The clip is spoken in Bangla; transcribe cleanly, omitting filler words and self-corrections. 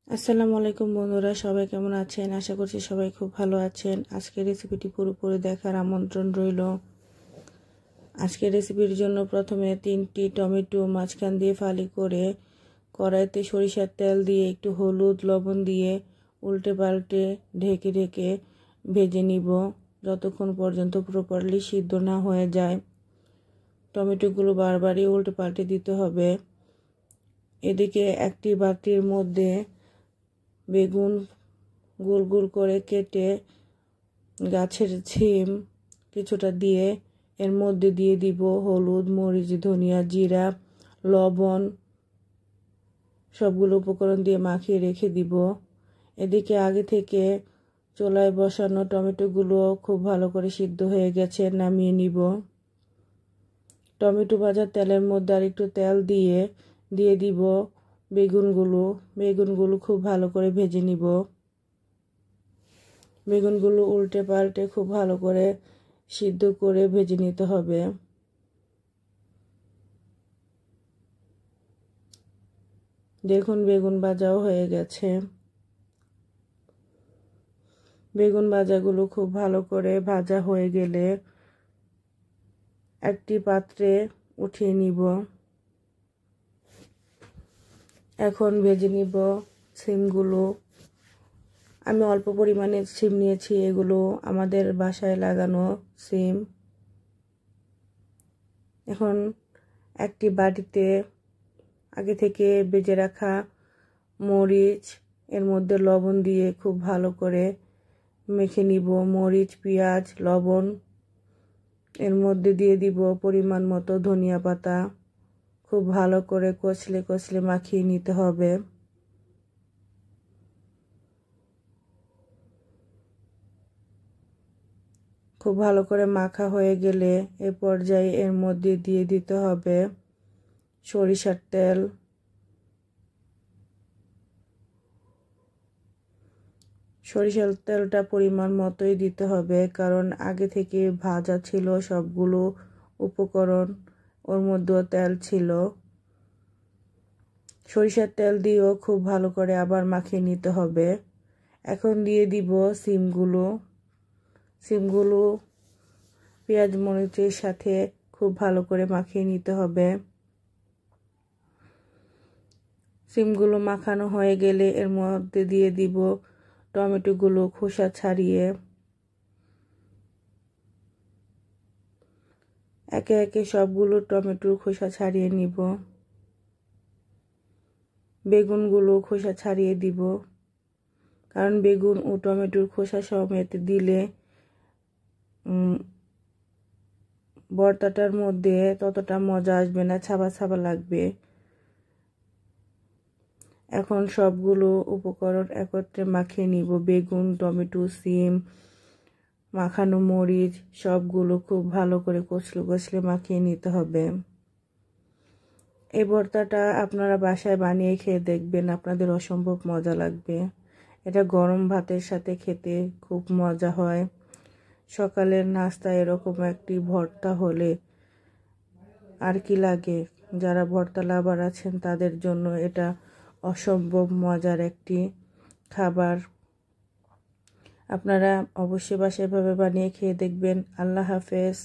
আসসালামু আলাইকুম বন্ধুরা, সবাই কেমন আছেন? আশা করছি সবাই খুব ভালো আছেন। আজকের রেসিপিটি পুরোপুরি দেখার আমন্ত্রণ রইল। আজকের রেসিপির জন্য প্রথমে 3টি টমেটো মাঝখান দিয়ে ফালি করে কড়াইতে সরিষার তেল দিয়ে একটু হলুদ লবণ দিয়ে উল্টে পাল্টে ঢেকে ঢেকে ভেজে নিব যতক্ষণ পর্যন্ত প্রপারলি সিদ্ধ না হয়ে যায়। টমেটোগুলো বারবারই উল্টে পাল্টে দিতে হবে। এদিকে একটি বাটির মধ্যে বেগুন গোল গোল করে কেটে গাছের ছিম কিছুটা দিয়ে এর মধ্যে দিয়ে দিব হলুদ, মরিচ, ধনিয়া, জিরা, লবণ, সবগুলো উপকরণ দিয়ে মাখিয়ে রেখে দিব। এদিকে আগে থেকে চুলায় বসানো টমেটোগুলো খুব ভালো করে সিদ্ধ হয়ে গেছে, নামিয়ে নিব। টমেটো ভাজার তেলের মধ্যে আর একটু তেল দিয়ে দিব বেগুনগুলো খুব ভালো করে ভেজে নিব। বেগুনগুলো উল্টে পাল্টে খুব ভালো করে সিদ্ধ করে ভেজে নিতে হবে। দেখুন বেগুন ভাজাও হয়ে গেছে। বেগুন ভাজাগুলো খুব ভালো করে ভাজা হয়ে গেলে একটি পাত্রে উঠিয়ে নিব। এখন ভেজে নিব সিমগুলো। আমি অল্প পরিমাণে সিম নিয়েছি, এগুলো আমাদের বাসায় লাগানো সিম। এখন একটি বাটিতে আগে থেকে ভেজে রাখা মরিচ এর মধ্যে লবণ দিয়ে খুব ভালো করে মেখে নিব। মরিচ, পেঁয়াজ, লবণ এর মধ্যে দিয়ে দিব পরিমাণ মতো ধনিয়া পাতা। খুব ভালো করে কচলে কচলে মাখিয়ে নিতে হবে। খুব ভালো করে মাখা হয়ে গেলে এ পর্যায়ে এর মধ্যে দিয়ে দিতে হবে সরিষার তেল। সরিষার তেলটা পরিমাণ মতোই দিতে হবে, কারণ আগে থেকে ভাজা ছিল সবগুলো উপকরণ, ওর মধ্যেও তেল ছিল। সরিষার তেল দিয়েও খুব ভালো করে আবার মাখিয়ে নিতে হবে। এখন দিয়ে দিব সিমগুলো পেঁয়াজ মরিচের সাথে খুব ভালো করে মাখিয়ে নিতে হবে। সিমগুলো মাখানো হয়ে গেলে এর মধ্যে দিয়ে দিব টমেটোগুলো খোসা ছাড়িয়ে। একে একে সবগুলো টমেটোর খোসা ছাড়িয়ে নিব। বেগুনগুলো খোসা ছাড়িয়ে দিব, কারণ বেগুন ও টমেটোর খোসা সমেত দিলে ভর্তাটার মধ্যে ততটা মজা আসবে না, ছাবা ছাবা লাগবে। এখন সবগুলো উপকরণ একত্রে মাখিয়ে নিব। বেগুন, টমেটো, সিম, মাখানো মরিচ সবগুলো খুব ভালো করে কচলে কচলে মাখিয়ে নিতে হবে। এই ভর্তাটা আপনারা বাসায় বানিয়ে খেয়ে দেখবেন, আপনাদের অসম্ভব মজা লাগবে। এটা গরম ভাতের সাথে খেতে খুব মজা হয়। সকালের নাস্তায় এরকম একটি ভর্তা হলে আর কি লাগে। যারা ভর্তা লাভার আছেন তাদের জন্য এটা অসম্ভব মজার একটি খাবার। আপনারা অবশ্যই বাসায় এভাবে বানিয়ে খেয়ে দেখবেন। আল্লাহ হাফেজ।